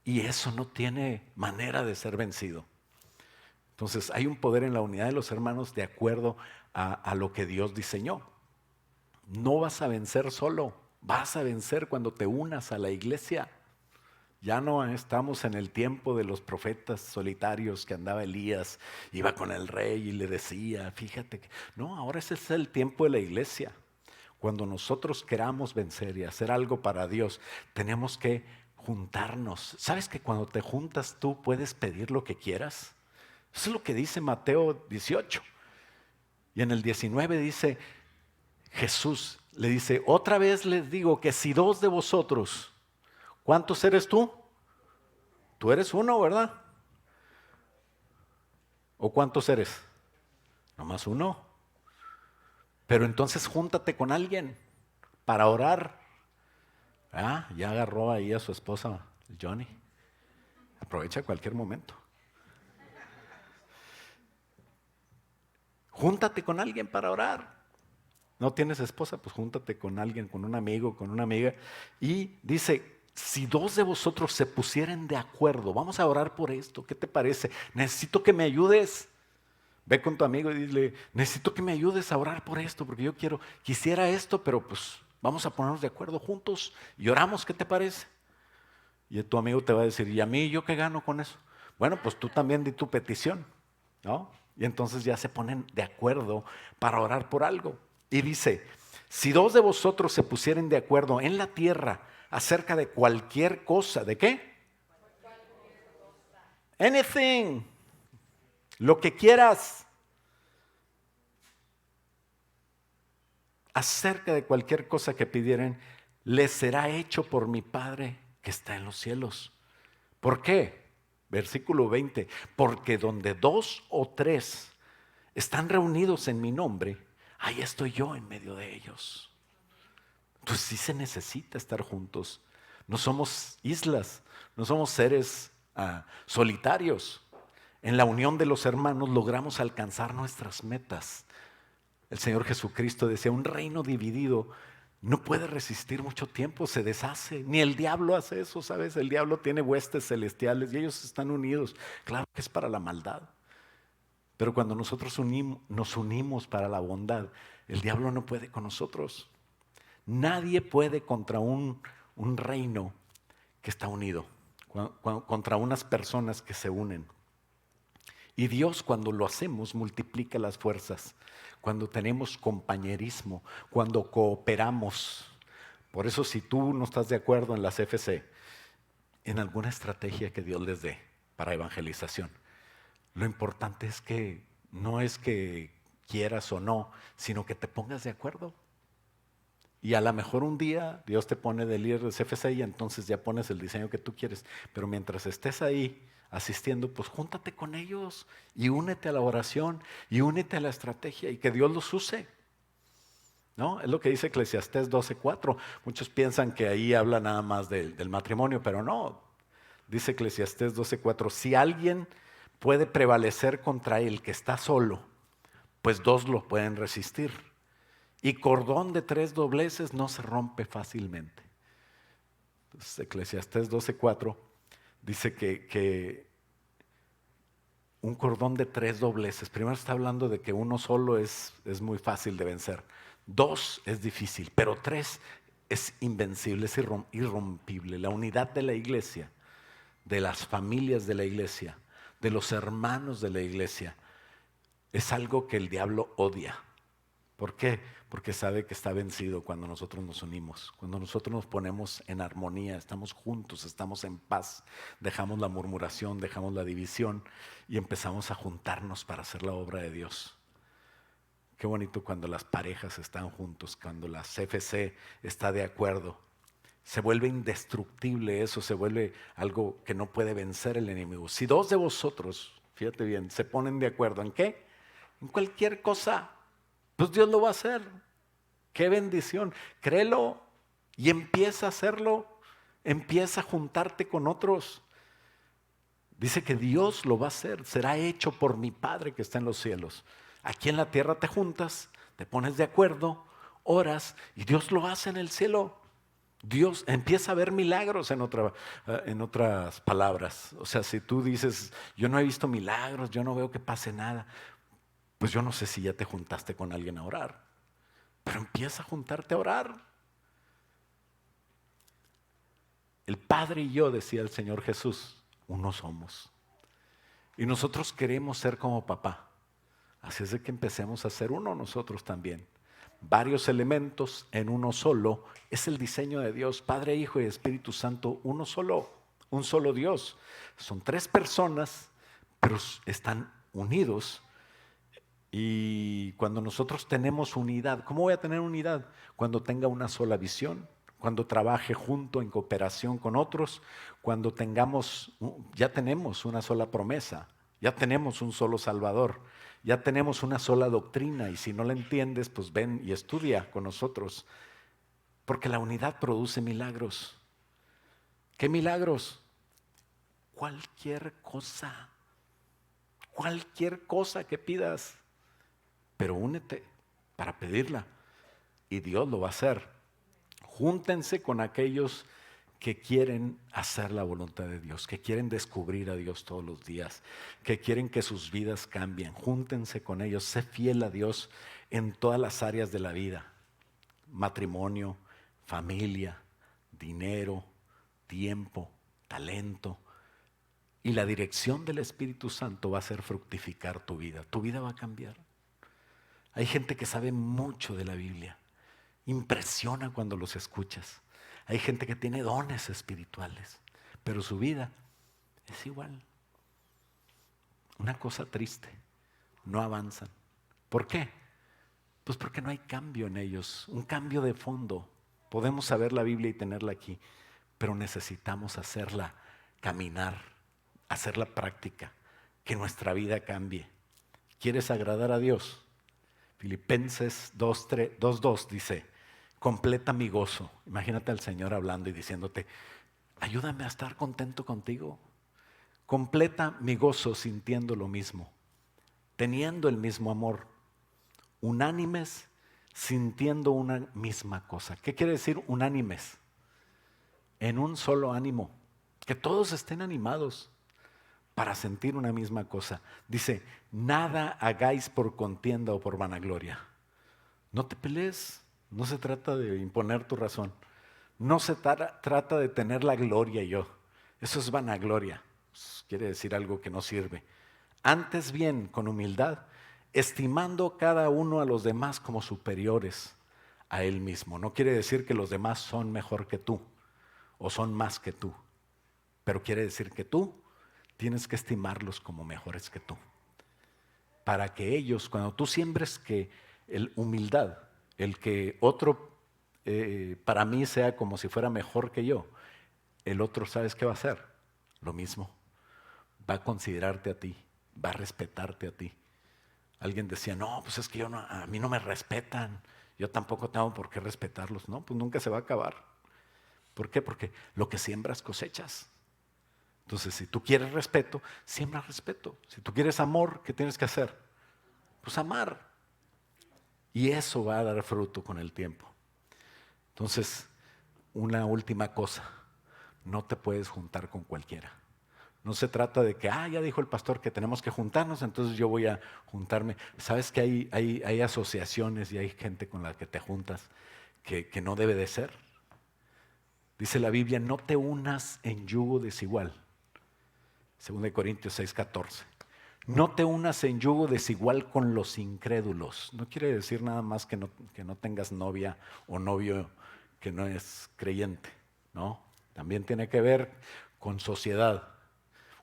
Speaker 1: y eso no tiene manera de ser vencido. Entonces hay un poder en la unidad de los hermanos de acuerdo a lo que Dios diseñó. No vas a vencer solo, vas a vencer cuando te unas a la iglesia. Ya no estamos en el tiempo de los profetas solitarios que andaba Elías, iba con el rey y le decía, fíjate que... No, ahora ese es el tiempo de la iglesia. Cuando nosotros queramos vencer y hacer algo para Dios, tenemos que juntarnos. ¿Sabes que cuando te juntas tú puedes pedir lo que quieras? Eso es lo que dice Mateo 18. Y en el 19 dice, Jesús le dice, otra vez les digo que si dos de vosotros... ¿Cuántos eres tú? Tú eres uno, ¿verdad? ¿O cuántos eres? Nomás uno. Pero entonces júntate con alguien para orar. Ah, ya agarró ahí a su esposa, Johnny. Aprovecha cualquier momento. Júntate con alguien para orar. ¿No tienes esposa? Pues júntate con alguien, con un amigo, con una amiga. Y dice, si dos de vosotros se pusieren de acuerdo, vamos a orar por esto, ¿qué te parece? Necesito que me ayudes. Ve con tu amigo y dile, necesito que me ayudes a orar por esto, porque yo quisiera esto, pero pues vamos a ponernos de acuerdo juntos y oramos, ¿qué te parece? Y tu amigo te va a decir, ¿y a mí yo qué gano con eso? Bueno, pues tú también di tu petición, ¿no? Y entonces ya se ponen de acuerdo para orar por algo. Y dice, si dos de vosotros se pusieren de acuerdo en la tierra acerca de cualquier cosa, ¿de qué? Anything, lo que quieras, acerca de cualquier cosa que pidieren, les será hecho por mi Padre que está en los cielos. ¿Por qué? Versículo 20, porque donde dos o tres están reunidos en mi nombre, ahí estoy yo en medio de ellos. Entonces sí se necesita estar juntos. No somos islas, no somos seres solitarios. En la unión de los hermanos logramos alcanzar nuestras metas. El Señor Jesucristo decía, un reino dividido no puede resistir mucho tiempo, se deshace. Ni el diablo hace eso, ¿sabes? El diablo tiene huestes celestiales y ellos están unidos. Claro que es para la maldad. Pero cuando nosotros nos unimos para la bondad, el diablo no puede con nosotros. Nadie puede contra un reino que está unido, contra unas personas que se unen. Y Dios, cuando lo hacemos, multiplica las fuerzas. Cuando tenemos compañerismo, cuando cooperamos. Por eso, si tú no estás de acuerdo en las FC, en alguna estrategia que Dios les dé para evangelización, lo importante es que no es que quieras o no, sino que te pongas de acuerdo. Y a lo mejor un día Dios te pone de líder de CFC y entonces ya pones el diseño que tú quieres. Pero mientras estés ahí asistiendo, pues júntate con ellos y únete a la oración y únete a la estrategia y que Dios los use. ¿No? Es lo que dice Eclesiastés 12:4. Muchos piensan que ahí habla nada más del matrimonio, pero no. Dice Eclesiastés 12:4, si alguien puede prevalecer contra el que está solo, pues dos lo pueden resistir. Y cordón de 3 dobleces no se rompe fácilmente. Entonces, Eclesiastés 12:4 dice que un cordón de 3 dobleces, primero está hablando de que uno solo es muy fácil de vencer. 2 es difícil, pero 3 es invencible, es irrompible. La unidad de la iglesia, de las familias de la iglesia, de los hermanos de la iglesia, es algo que el diablo odia. ¿Por qué? Porque sabe que está vencido cuando nosotros nos unimos, cuando nosotros nos ponemos en armonía, estamos juntos, estamos en paz, dejamos la murmuración, dejamos la división y empezamos a juntarnos para hacer la obra de Dios. Qué bonito cuando las parejas están juntos, cuando la CFC está de acuerdo. Se vuelve indestructible eso, se vuelve algo que no puede vencer el enemigo. Si dos de vosotros, fíjate bien, se ponen de acuerdo, ¿en qué? En cualquier cosa, pues Dios lo va a hacer. ¡Qué bendición! Créelo y empieza a hacerlo. Empieza a juntarte con otros. Dice que Dios lo va a hacer. Será hecho por mi Padre que está en los cielos. Aquí en la tierra te juntas, te pones de acuerdo, oras y Dios lo hace en el cielo. Dios empieza a ver milagros en otras palabras. O sea, si tú dices, yo no he visto milagros, yo no veo que pase nada, pues yo no sé si ya te juntaste con alguien a orar. Pero empieza a juntarte a orar. El Padre y yo, decía el Señor Jesús, uno somos. Y nosotros queremos ser como papá. Así es de que empecemos a ser uno nosotros también. Varios elementos en uno solo. Es el diseño de Dios, Padre, Hijo y Espíritu Santo, uno solo, un solo Dios. Son tres personas, pero están unidos. Y cuando nosotros tenemos unidad, ¿cómo voy a tener unidad? Cuando tenga una sola visión, cuando trabaje junto en cooperación con otros, cuando ya tenemos una sola promesa, ya tenemos un solo Salvador, ya tenemos una sola doctrina y si no la entiendes, pues ven y estudia con nosotros, porque la unidad produce milagros. ¿Qué milagros? Cualquier cosa que pidas. Pero únete para pedirla y Dios lo va a hacer. Júntense con aquellos que quieren hacer la voluntad de Dios, que quieren descubrir a Dios todos los días, que quieren que sus vidas cambien. Júntense con ellos, sé fiel a Dios en todas las áreas de la vida. Matrimonio, familia, dinero, tiempo, talento. Y la dirección del Espíritu Santo va a hacer fructificar tu vida. Tu vida va a cambiar. Hay gente que sabe mucho de la Biblia. Impresiona cuando los escuchas. Hay gente que tiene dones espirituales, pero su vida es igual. Una cosa triste. No avanzan. ¿Por qué? Pues porque no hay cambio en ellos, un cambio de fondo. Podemos saber la Biblia y tenerla aquí, pero necesitamos hacerla caminar, hacerla práctica, que nuestra vida cambie. ¿Quieres agradar a Dios? Filipenses 2:2 dice, completa mi gozo. Imagínate al Señor hablando y diciéndote, ayúdame a estar contento contigo. Completa mi gozo sintiendo lo mismo, teniendo el mismo amor, unánimes, sintiendo una misma cosa. ¿Qué quiere decir unánimes? En un solo ánimo, que todos estén animados para sentir una misma cosa. Dice, nada hagáis por contienda o por vanagloria. No te pelees, no se trata de imponer tu razón. No se trata de tener la gloria yo. Eso es vanagloria. Quiere decir algo que no sirve. Antes bien, con humildad, estimando cada uno a los demás como superiores a él mismo. No quiere decir que los demás son mejor que tú o son más que tú, pero quiere decir que tú tienes que estimarlos como mejores que tú. Para que ellos, cuando tú siembres que humildad, el que otro para mí sea como si fuera mejor que yo, el otro, ¿sabes qué va a hacer? Lo mismo. Va a considerarte a ti, va a respetarte a ti. Alguien decía, no, pues es que a mí no me respetan, yo tampoco tengo por qué respetarlos. No, pues nunca se va a acabar. ¿Por qué? Porque lo que siembras cosechas. Entonces, si tú quieres respeto, siembra respeto. Si tú quieres amor, ¿qué tienes que hacer? Pues amar. Y eso va a dar fruto con el tiempo. Entonces, una última cosa, no te puedes juntar con cualquiera. No se trata de que, ya dijo el pastor que tenemos que juntarnos, entonces yo voy a juntarme. Sabes que hay asociaciones y hay gente con la que te juntas que no debe de ser. Dice la Biblia, no te unas en yugo desigual. 2 Corintios 6:14. No te unas en yugo desigual con los incrédulos. No quiere decir nada más que no tengas novia o novio que no es creyente, ¿no? También tiene que ver con sociedad.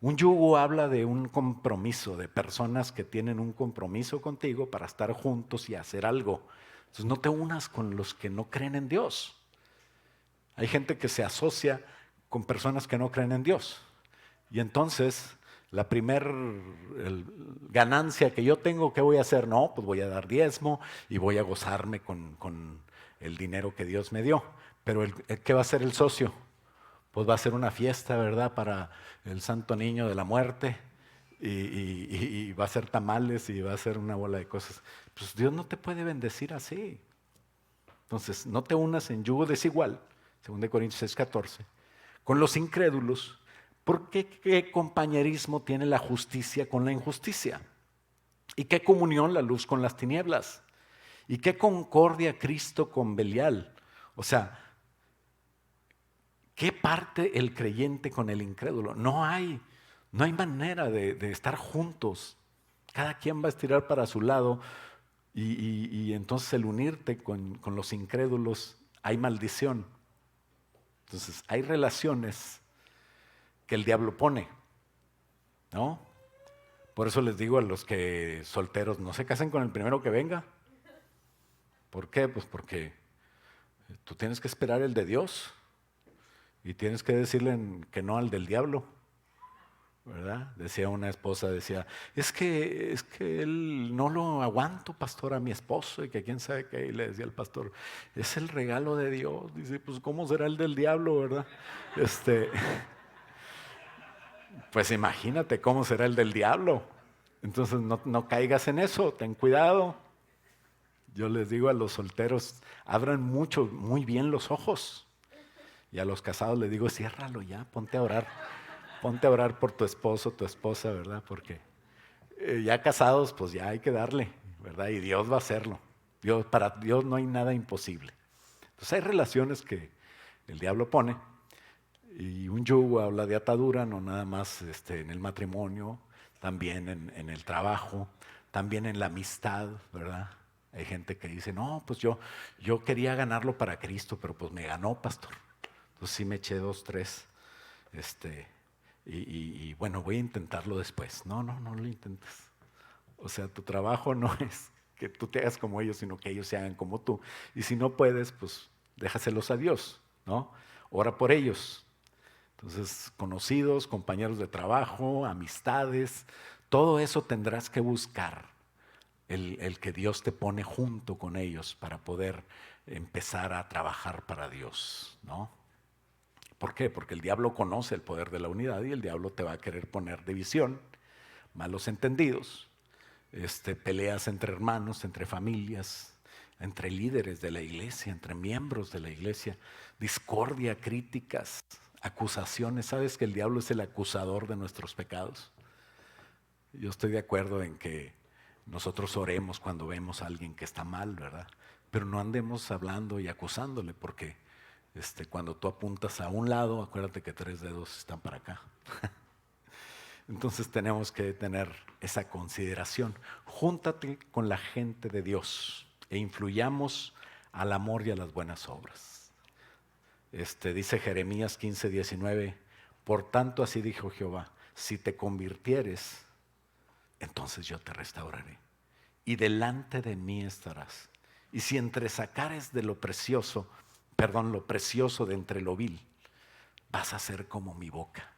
Speaker 1: Un yugo habla de un compromiso, de personas que tienen un compromiso contigo para estar juntos y hacer algo. Entonces no te unas con los que no creen en Dios. Hay gente que se asocia con personas que no creen en Dios. Y entonces la primer ganancia que yo tengo, ¿qué voy a hacer? No, pues voy a dar diezmo y voy a gozarme con el dinero que Dios me dio. Pero ¿qué va a hacer el socio? Pues va a ser una fiesta, ¿verdad? Para el santo niño de la muerte y va a ser tamales y va a ser una bola de cosas. Pues Dios no te puede bendecir así. Entonces, no te unas en yugo desigual, 2 Corintios 6:14, con los incrédulos, porque ¿qué compañerismo tiene la justicia con la injusticia? ¿Y qué comunión la luz con las tinieblas? ¿Y qué concordia Cristo con Belial? O sea, ¿qué parte el creyente con el incrédulo? No hay manera de estar juntos. Cada quien va a estirar para su lado y entonces el unirte con los incrédulos hay maldición. Entonces hay relaciones que el diablo pone, ¿no? Por eso les digo a los que solteros, no se casen con el primero que venga. ¿Por qué? Pues porque tú tienes que esperar el de Dios y tienes que decirle que no al del diablo, ¿verdad? Decía una esposa, decía, es que él no lo aguanto, pastor, a mi esposo, y que quién sabe qué. Y le decía al pastor, es el regalo de Dios. Dice, pues ¿cómo será el del diablo, verdad? Pues imagínate cómo será el del diablo. Entonces no caigas en eso, ten cuidado. Yo les digo a los solteros, abran muy bien los ojos. Y a los casados les digo, ciérralo ya, ponte a orar. Ponte a orar por tu esposo, tu esposa, ¿verdad? Porque ya casados, pues ya hay que darle, ¿verdad? Y Dios va a hacerlo. Para Dios no hay nada imposible. Entonces hay relaciones que el diablo pone. Y un yugo habla de atadura, no nada más en el matrimonio, también en el trabajo, también en la amistad, ¿verdad? Hay gente que dice, no, pues yo quería ganarlo para Cristo, pero pues me ganó, pastor. Entonces sí me eché 2, 3, y bueno, voy a intentarlo después. No lo intentes. O sea, tu trabajo no es que tú te hagas como ellos, sino que ellos se hagan como tú. Y si no puedes, pues déjaselos a Dios, ¿no? Ora por ellos. Entonces, conocidos, compañeros de trabajo, amistades, todo eso tendrás que buscar el que Dios te pone junto con ellos para poder empezar a trabajar para Dios, ¿no? ¿Por qué? Porque el diablo conoce el poder de la unidad y el diablo te va a querer poner división, malos entendidos, peleas entre hermanos, entre familias, entre líderes de la iglesia, entre miembros de la iglesia, discordia, críticas, acusaciones. ¿Sabes que el diablo es el acusador de nuestros pecados? Yo estoy de acuerdo en que nosotros oremos cuando vemos a alguien que está mal, ¿verdad? Pero no andemos hablando y acusándole, porque cuando tú apuntas a un lado, acuérdate que 3 dedos están para acá. Entonces tenemos que tener esa consideración. Júntate con la gente de Dios e influyamos al amor y a las buenas obras. Dice Jeremías 15:19, por tanto así dijo Jehová, si te convirtieres, entonces yo te restauraré y delante de mí estarás. Y si entresacares de lo precioso de entre lo vil, vas a ser como mi boca.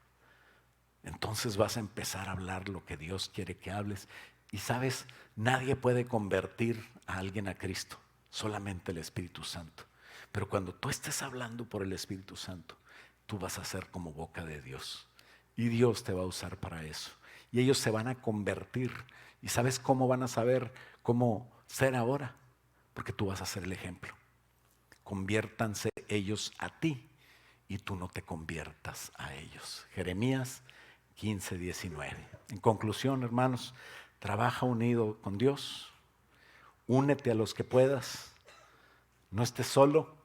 Speaker 1: Entonces vas a empezar a hablar lo que Dios quiere que hables. Y sabes, nadie puede convertir a alguien a Cristo, solamente el Espíritu Santo. Pero cuando tú estés hablando por el Espíritu Santo, tú vas a ser como boca de Dios. Y Dios te va a usar para eso. Y ellos se van a convertir. ¿Y sabes cómo van a saber cómo ser ahora? Porque tú vas a ser el ejemplo. Conviértanse ellos a ti y tú no te conviertas a ellos. Jeremías 15:19. En conclusión, hermanos, trabaja unido con Dios, únete a los que puedas, no estés solo,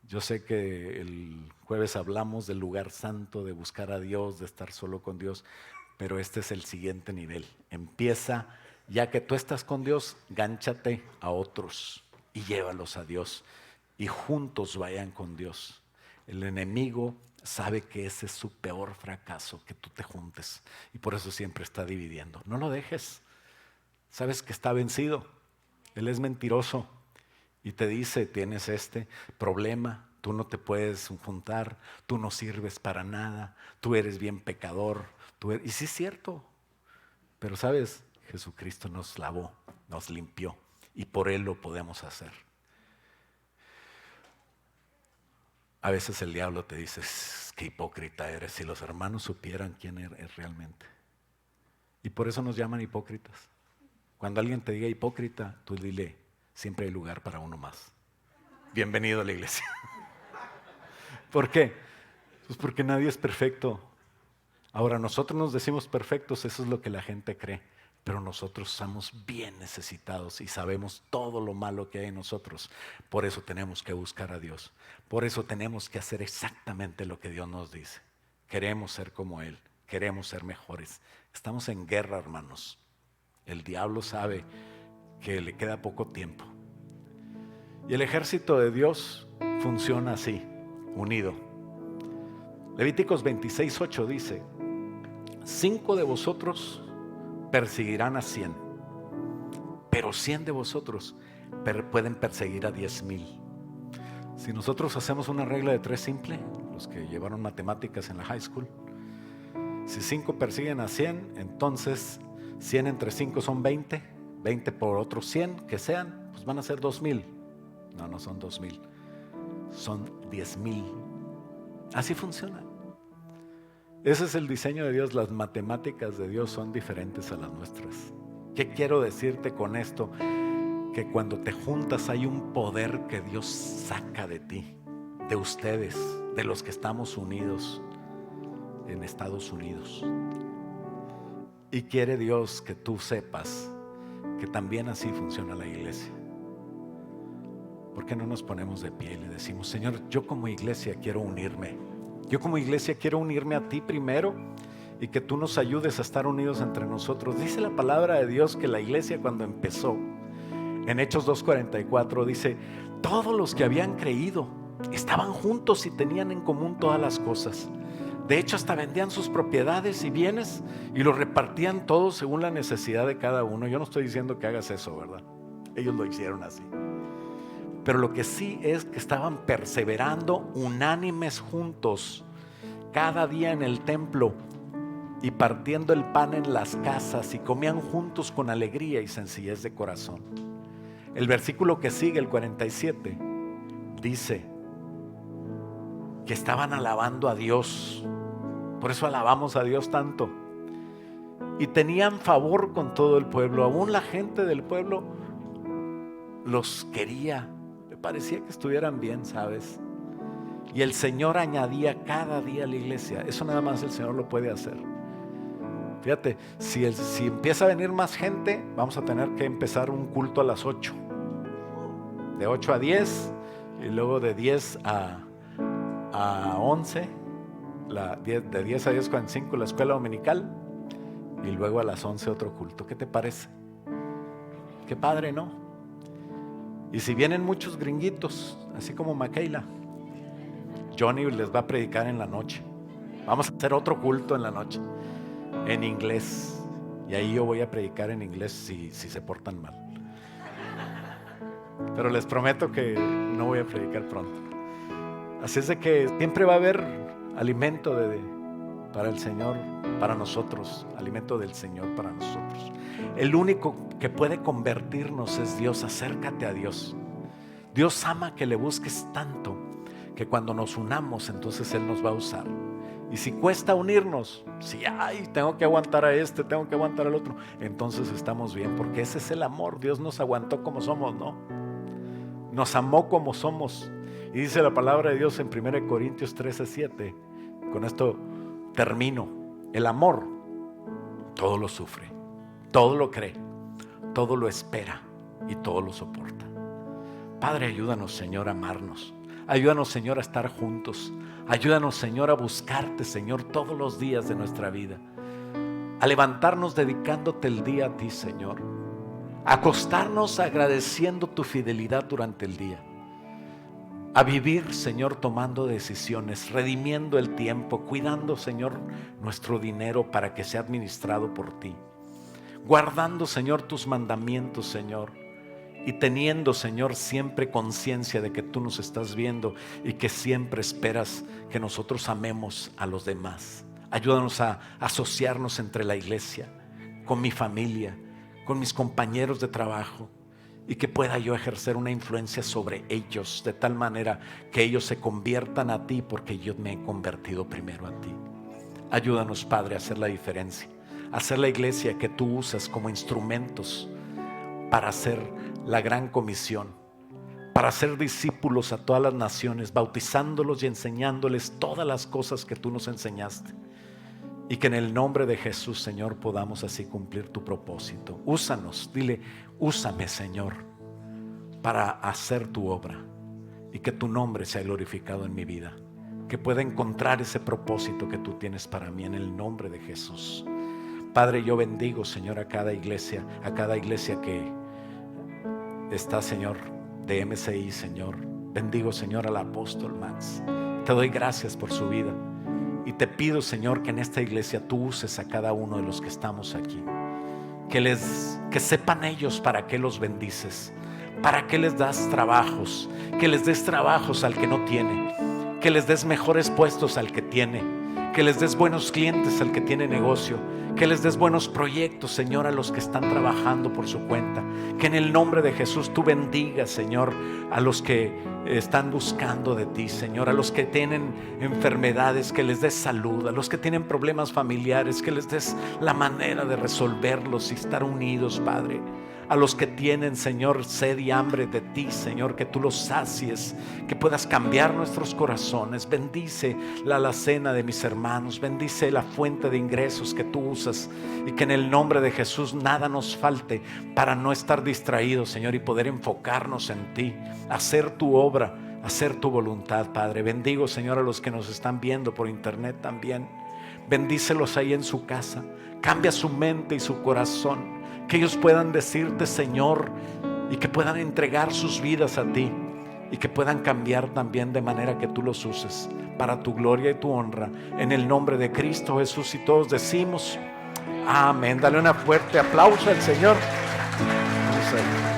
Speaker 1: Yo sé que el jueves hablamos del lugar santo, de buscar a Dios, de estar solo con Dios, pero este es el siguiente nivel. Empieza, ya que tú estás con Dios, gánchate a otros y llévalos a Dios y juntos vayan con Dios. El enemigo sabe que ese es su peor fracaso, que tú te juntes, y por eso siempre está dividiendo. No lo dejes. Sabes que está vencido. Él es mentiroso y te dice, tienes este problema, tú no te puedes juntar, tú no sirves para nada, tú eres bien pecador. Y sí es cierto, pero sabes, Jesucristo nos lavó, nos limpió y por Él lo podemos hacer. A veces el diablo te dice, qué hipócrita eres, si los hermanos supieran quién eres realmente. Y por eso nos llaman hipócritas. Cuando alguien te diga hipócrita, tú dile, siempre hay lugar para uno más. Bienvenido a la iglesia. ¿Por qué? Pues porque nadie es perfecto. Ahora, nosotros nos decimos perfectos, eso es lo que la gente cree, pero nosotros estamos bien necesitados y sabemos todo lo malo que hay en nosotros. Por eso tenemos que buscar a Dios. Por eso tenemos que hacer exactamente lo que Dios nos dice. Queremos ser como Él, queremos ser mejores. Estamos en guerra, hermanos. El diablo sabe que le queda poco tiempo. Y el ejército de Dios funciona así, unido. Levíticos 26:8 dice, 5 de vosotros perseguirán a 100, pero 100 de vosotros pueden perseguir a 10,000. Si nosotros hacemos una regla de 3 simple, los que llevaron matemáticas en la high school, si 5 persiguen a 100, entonces 100 entre 5 son 20, 20 por otros 100 que sean, pues van a ser 2,000. No son 2,000, son 10,000. Así funciona. Ese es el diseño de Dios. Las matemáticas de Dios son diferentes a las nuestras. ¿Qué quiero decirte con esto? Que cuando te juntas hay un poder que Dios saca de ti, de ustedes, de los que estamos unidos en Estados Unidos. Y quiere Dios que tú sepas que también así funciona la iglesia. ¿Por qué no nos ponemos de pie y le decimos, Señor, yo como iglesia quiero unirme? Yo como iglesia quiero unirme a ti primero y que tú nos ayudes a estar unidos entre nosotros. Dice la palabra de Dios que la iglesia cuando empezó, en Hechos 2:44 dice, todos los que habían creído estaban juntos y tenían en común todas las cosas. De hecho, hasta vendían sus propiedades y bienes y los repartían todos según la necesidad de cada uno. Yo no estoy diciendo que hagas eso, ¿verdad? Ellos lo hicieron así. Pero lo que sí es que estaban perseverando unánimes juntos, cada día en el templo y partiendo el pan en las casas, y comían juntos con alegría y sencillez de corazón. El versículo que sigue, el 47, dice que estaban alabando a Dios. Por eso alabamos a Dios tanto. Y tenían favor con todo el pueblo. Aún la gente del pueblo los quería. Me parecía que estuvieran bien, ¿sabes? Y el Señor añadía cada día a la iglesia. Eso nada más el Señor lo puede hacer. Fíjate, si empieza a venir más gente, vamos a tener que empezar un culto a las 8. De 8 a 10 y luego de 10 a 11, de 10 a 10:45 la escuela dominical y luego a las 11 otro culto. ¿Qué te parece? Qué padre, ¿no? Y si vienen muchos gringuitos, así como Michaela, Johnny les va a predicar en la noche. Vamos a hacer otro culto en la noche, en inglés. Y ahí yo voy a predicar en inglés si se portan mal. Pero les prometo que no voy a predicar pronto. Así es de que siempre va a haber alimento para el Señor, para nosotros. Alimento del Señor para nosotros. El único que puede convertirnos es Dios. Acércate a Dios. Dios ama que le busques tanto que cuando nos unamos, entonces Él nos va a usar. Y si cuesta unirnos, si tengo que aguantar a este, tengo que aguantar al otro, entonces estamos bien, porque ese es el amor. Dios nos aguantó como somos, ¿no? Nos amó como somos. Y dice la palabra de Dios en 1 Corintios 13:7. Con esto termino. El amor todo lo sufre, todo lo cree, todo lo espera y todo lo soporta. Padre, ayúdanos, Señor, a amarnos. Ayúdanos, Señor, a estar juntos. Ayúdanos, Señor, a buscarte, Señor, todos los días de nuestra vida. A levantarnos dedicándote el día a ti, Señor. A acostarnos agradeciendo tu fidelidad durante el día. A vivir, Señor, tomando decisiones, redimiendo el tiempo, cuidando, Señor, nuestro dinero para que sea administrado por ti. Guardando, Señor, tus mandamientos, Señor. Y teniendo, Señor, siempre conciencia de que tú nos estás viendo y que siempre esperas que nosotros amemos a los demás. Ayúdanos a asociarnos entre la iglesia, con mi familia, con mis compañeros de trabajo, y que pueda yo ejercer una influencia sobre ellos de tal manera que ellos se conviertan a ti porque yo me he convertido primero a ti. Ayúdanos, Padre, a hacer la diferencia, a hacer la iglesia que tú usas como instrumentos para hacer la gran comisión, para hacer discípulos a todas las naciones, bautizándolos y enseñándoles todas las cosas que tú nos enseñaste. Y que en el nombre de Jesús, Señor, podamos así cumplir tu propósito. Úsanos, dile, úsame, Señor, para hacer tu obra y que tu nombre sea glorificado en mi vida. Que pueda encontrar ese propósito que tú tienes para mí en el nombre de Jesús. Padre, yo bendigo, Señor, a cada iglesia que está, Señor, de MCI, Señor. Bendigo, Señor, al apóstol Max. Te doy gracias por su vida. Y te pido, Señor, que en esta iglesia tú uses a cada uno de los que estamos aquí. Que sepan ellos para qué los bendices, para qué les das trabajos, que les des trabajos al que no tiene, que les des mejores puestos al que tiene, que les des buenos clientes al que tiene negocio, que les des buenos proyectos, Señor, a los que están trabajando por su cuenta. Que en el nombre de Jesús tú bendigas, Señor, a los que están buscando de ti, Señor, a los que tienen enfermedades, que les des salud, a los que tienen problemas familiares, que les des la manera de resolverlos y estar unidos, Padre. A los que tienen, Señor, sed y hambre de ti, Señor, que tú los sacies, que puedas cambiar nuestros corazones. Bendice la alacena de mis hermanos, bendice la fuente de ingresos que tú usas, y que en el nombre de Jesús nada nos falte para no estar distraídos, Señor, y poder enfocarnos en ti, hacer tu obra, hacer tu voluntad, Padre. Bendigo, Señor, a los que nos están viendo por internet también. Bendícelos ahí en su casa, cambia su mente y su corazón, que ellos puedan decirte, Señor, y que puedan entregar sus vidas a ti, y que puedan cambiar también de manera que tú los uses para tu gloria y tu honra, en el nombre de Cristo Jesús. Y todos decimos amén. Dale un fuerte aplauso al Señor. Vamos a